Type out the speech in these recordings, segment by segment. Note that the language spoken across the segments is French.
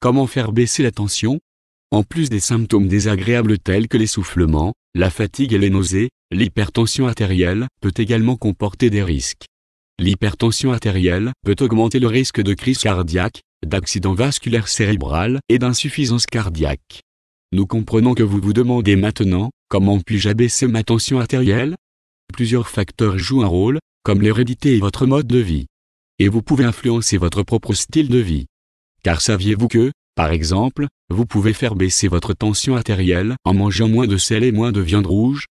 Comment faire baisser la tension? En plus des symptômes désagréables tels que l'essoufflement, la fatigue et les nausées, l'hypertension artérielle peut également comporter des risques. L'hypertension artérielle peut augmenter le risque de crise cardiaque, d'accident vasculaire cérébral et d'insuffisance cardiaque. Nous comprenons que vous vous demandez maintenant, comment puis-je abaisser ma tension artérielle? Plusieurs facteurs jouent un rôle, comme l'hérédité et votre mode de vie. Et vous pouvez influencer votre propre style de vie. Car saviez-vous que, par exemple, vous pouvez faire baisser votre tension artérielle en mangeant moins de sel et moins de viande rouge?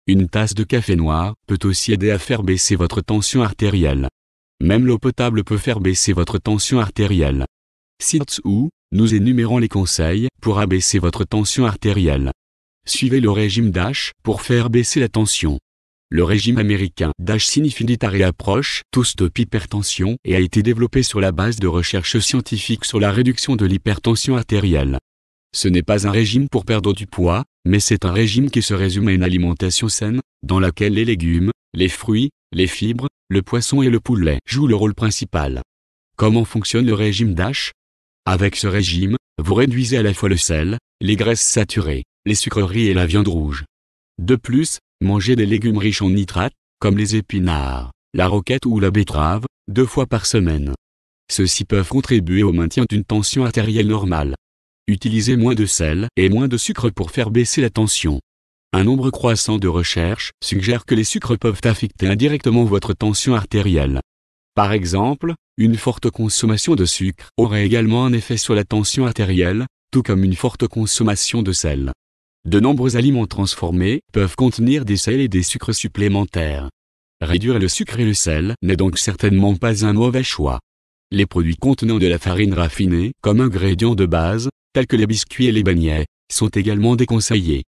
Une tasse de café noir peut aussi aider à faire baisser votre tension artérielle. Même l'eau potable peut faire baisser votre tension artérielle. Ci-dessous, nous énumérons les conseils pour abaisser votre tension artérielle. Suivez le régime DASH pour faire baisser la tension. Le régime américain DASH signifie Dietary Approach to Stop Hypertension et a été développé sur la base de recherches scientifiques sur la réduction de l'hypertension artérielle. Ce n'est pas un régime pour perdre du poids, mais c'est un régime qui se résume à une alimentation saine, dans laquelle les légumes, les fruits, les fibres, le poisson et le poulet jouent le rôle principal. Comment fonctionne le régime DASH? Avec ce régime, vous réduisez à la fois le sel, les graisses saturées, les sucreries et la viande rouge. De plus, mangez des légumes riches en nitrates, comme les épinards, la roquette ou la betterave, 2 fois par semaine. Ceux-ci peuvent contribuer au maintien d'une tension artérielle normale. Utilisez moins de sel et moins de sucre pour faire baisser la tension. Un nombre croissant de recherches suggère que les sucres peuvent affecter indirectement votre tension artérielle. Par exemple, une forte consommation de sucre aurait également un effet sur la tension artérielle, tout comme une forte consommation de sel. De nombreux aliments transformés peuvent contenir des sels et des sucres supplémentaires. Réduire le sucre et le sel n'est donc certainement pas un mauvais choix. Les produits contenant de la farine raffinée comme ingrédient de base, tels que les biscuits et les beignets, sont également déconseillés.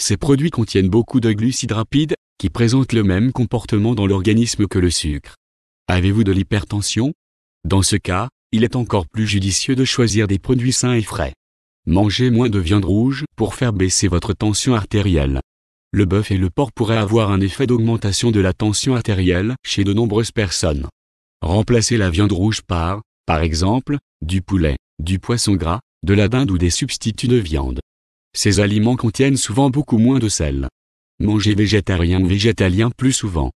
Ces produits contiennent beaucoup de glucides rapides, qui présentent le même comportement dans l'organisme que le sucre. Avez-vous de l'hypertension? Dans ce cas, il est encore plus judicieux de choisir des produits sains et frais. Mangez moins de viande rouge pour faire baisser votre tension artérielle. Le bœuf et le porc pourraient avoir un effet d'augmentation de la tension artérielle chez de nombreuses personnes. Remplacez la viande rouge par exemple, du poulet, du poisson gras, de la dinde ou des substituts de viande. Ces aliments contiennent souvent beaucoup moins de sel. Mangez végétarien ou végétalien plus souvent.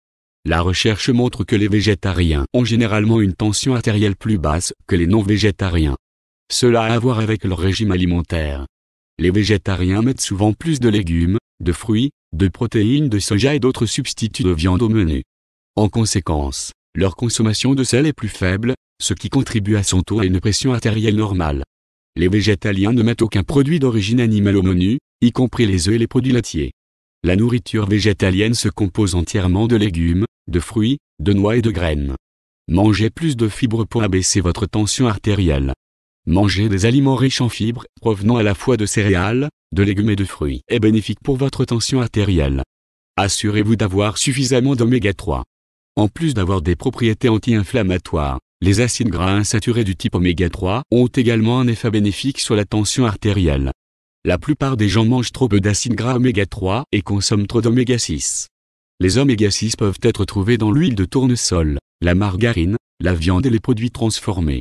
La recherche montre que les végétariens ont généralement une tension artérielle plus basse que les non-végétariens. Cela a à voir avec leur régime alimentaire. Les végétariens mettent souvent plus de légumes, de fruits, de protéines de soja et d'autres substituts de viande au menu. En conséquence, leur consommation de sel est plus faible, ce qui contribue à son tour à une pression artérielle normale. Les végétaliens ne mettent aucun produit d'origine animale au menu, y compris les œufs et les produits laitiers. La nourriture végétalienne se compose entièrement de légumes, de fruits, de noix et de graines. Mangez plus de fibres pour abaisser votre tension artérielle. Manger des aliments riches en fibres provenant à la fois de céréales, de légumes et de fruits est bénéfique pour votre tension artérielle. Assurez-vous d'avoir suffisamment d'oméga 3. En plus d'avoir des propriétés anti-inflammatoires, les acides gras insaturés du type oméga 3 ont également un effet bénéfique sur la tension artérielle. La plupart des gens mangent trop peu d'acides gras oméga 3 et consomment trop d'oméga 6. Les oméga 6 peuvent être trouvés dans l'huile de tournesol, la margarine, la viande et les produits transformés.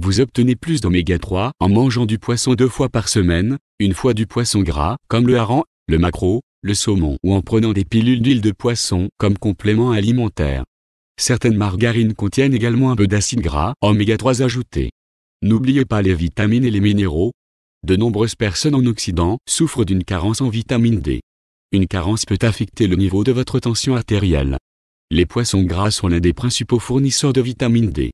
Vous obtenez plus d'oméga 3 en mangeant du poisson 2 fois par semaine, une fois du poisson gras comme le hareng, le maquereau, le saumon ou en prenant des pilules d'huile de poisson comme complément alimentaire. Certaines margarines contiennent également un peu d'acide gras oméga 3 ajouté. N'oubliez pas les vitamines et les minéraux. De nombreuses personnes en Occident souffrent d'une carence en vitamine D. Une carence peut affecter le niveau de votre tension artérielle. Les poissons gras sont l'un des principaux fournisseurs de vitamine D.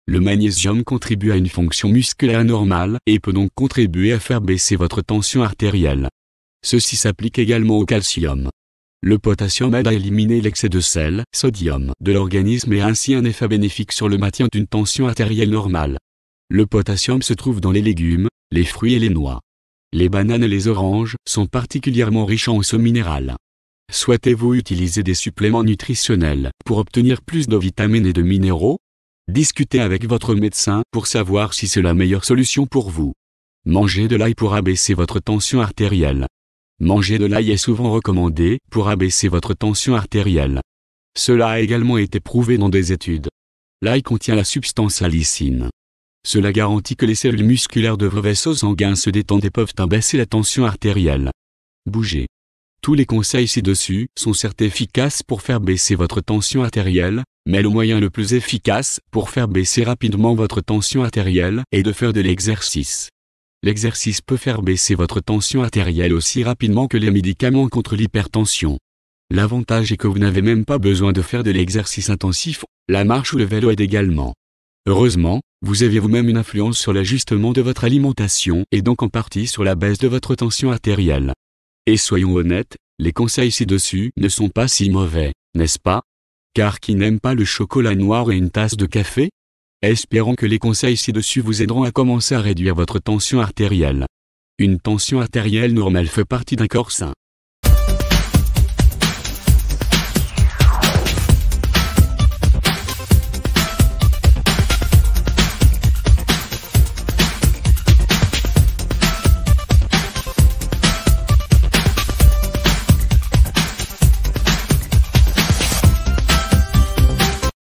Le magnésium contribue à une fonction musculaire normale et peut donc contribuer à faire baisser votre tension artérielle. Ceci s'applique également au calcium. Le potassium aide à éliminer l'excès de sel, sodium, de l'organisme et a ainsi un effet bénéfique sur le maintien d'une tension artérielle normale. Le potassium se trouve dans les légumes, les fruits et les noix. Les bananes et les oranges sont particulièrement riches en ce minéral. Souhaitez-vous utiliser des suppléments nutritionnels pour obtenir plus de vitamines et de minéraux? Discutez avec votre médecin pour savoir si c'est la meilleure solution pour vous. Mangez de l'ail pour abaisser votre tension artérielle. Manger de l'ail est souvent recommandé pour abaisser votre tension artérielle. Cela a également été prouvé dans des études. L'ail contient la substance allicine. Cela garantit que les cellules musculaires de vos vaisseaux sanguins se détendent et peuvent abaisser la tension artérielle. Bougez. Tous les conseils ci-dessus sont certes efficaces pour faire baisser votre tension artérielle, mais le moyen le plus efficace pour faire baisser rapidement votre tension artérielle est de faire de l'exercice. L'exercice peut faire baisser votre tension artérielle aussi rapidement que les médicaments contre l'hypertension. L'avantage est que vous n'avez même pas besoin de faire de l'exercice intensif, la marche ou le vélo aide également. Heureusement, vous avez vous-même une influence sur l'ajustement de votre alimentation et donc en partie sur la baisse de votre tension artérielle. Et soyons honnêtes, les conseils ci-dessus ne sont pas si mauvais, n'est-ce pas? Car qui n'aime pas le chocolat noir et une tasse de café? Espérons que les conseils ci-dessus vous aideront à commencer à réduire votre tension artérielle. Une tension artérielle normale fait partie d'un corps sain.